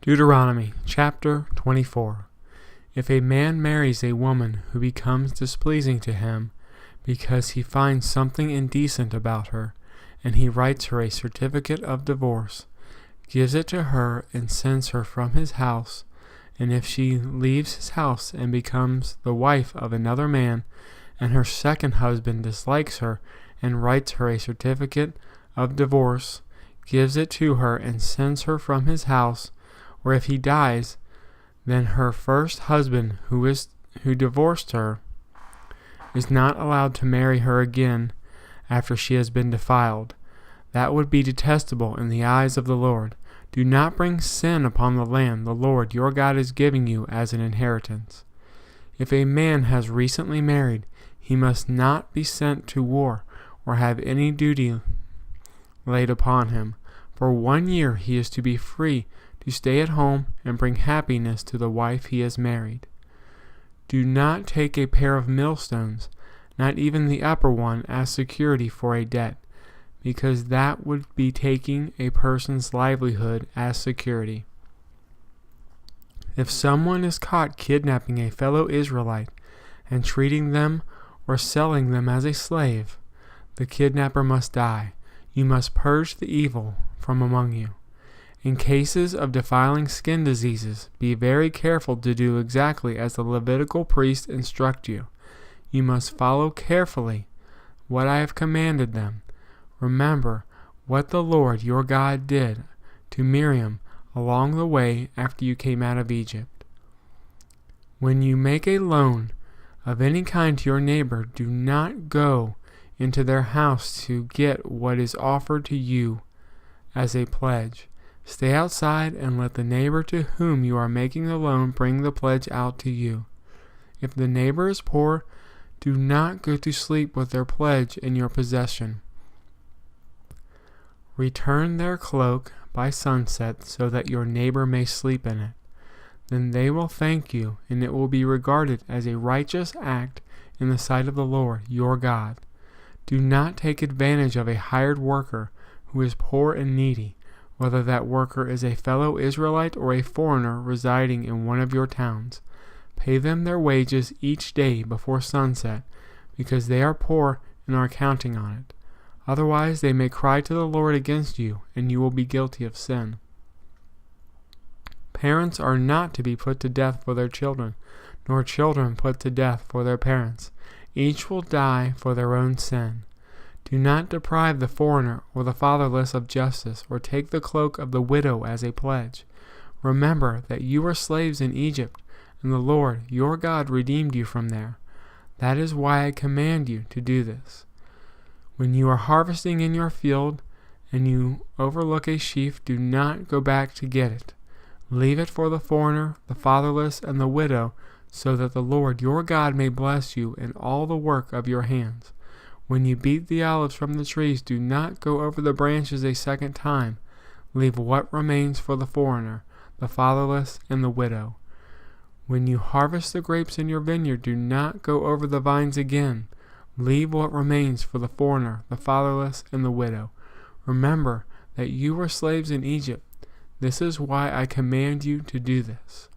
Deuteronomy Chapter 24. If a man marries a woman who becomes displeasing to him, because he finds something indecent about her, and he writes her a certificate of divorce, gives it to her, and sends her from his house, and if she leaves his house and becomes the wife of another man, and her second husband dislikes her and writes her a certificate of divorce, gives it to her, and sends her from his house, or if he dies, then her first husband who divorced her is not allowed to marry her again after she has been defiled. That would be detestable in the eyes of the Lord. Do not bring sin upon the land the Lord your God is giving you as an inheritance. If a man has recently married, he must not be sent to war or have any duty laid upon him. For 1 year he is to be free to stay at home and bring happiness to the wife he has married. Do not take a pair of millstones, not even the upper one, as security for a debt, because that would be taking a person's livelihood as security. If someone is caught kidnapping a fellow Israelite and treating them or selling them as a slave, the kidnapper must die. You must purge the evil from among you. In cases of defiling skin diseases, be very careful to do exactly as the Levitical priests instruct you. You must follow carefully what I have commanded them. Remember what the Lord your God did to Miriam along the way after you came out of Egypt. When you make a loan of any kind to your neighbor, do not go into their house to get what is offered to you as a pledge. Stay outside and let the neighbor to whom you are making the loan bring the pledge out to you. If the neighbor is poor, do not go to sleep with their pledge in your possession. Return their cloak by sunset so that your neighbor may sleep in it. Then they will thank you, and it will be regarded as a righteous act in the sight of the Lord your God. Do not take advantage of a hired worker who is poor and needy, whether that worker is a fellow Israelite or a foreigner residing in one of your towns. Pay them their wages each day before sunset, because they are poor and are counting on it. Otherwise they may cry to the Lord against you, and you will be guilty of sin. Parents are not to be put to death for their children, nor children put to death for their parents. Each will die for their own sin. Do not deprive the foreigner or the fatherless of justice, or take the cloak of the widow as a pledge. Remember that you were slaves in Egypt, and the Lord your God redeemed you from there. That is why I command you to do this. When you are harvesting in your field, and you overlook a sheaf, do not go back to get it. Leave it for the foreigner, the fatherless, and the widow, so that the Lord your God may bless you in all the work of your hands. When you beat the olives from the trees, do not go over the branches a second time. Leave what remains for the foreigner, the fatherless, and the widow. When you harvest the grapes in your vineyard, do not go over the vines again. Leave what remains for the foreigner, the fatherless, and the widow. Remember that you were slaves in Egypt. This is why I command you to do this.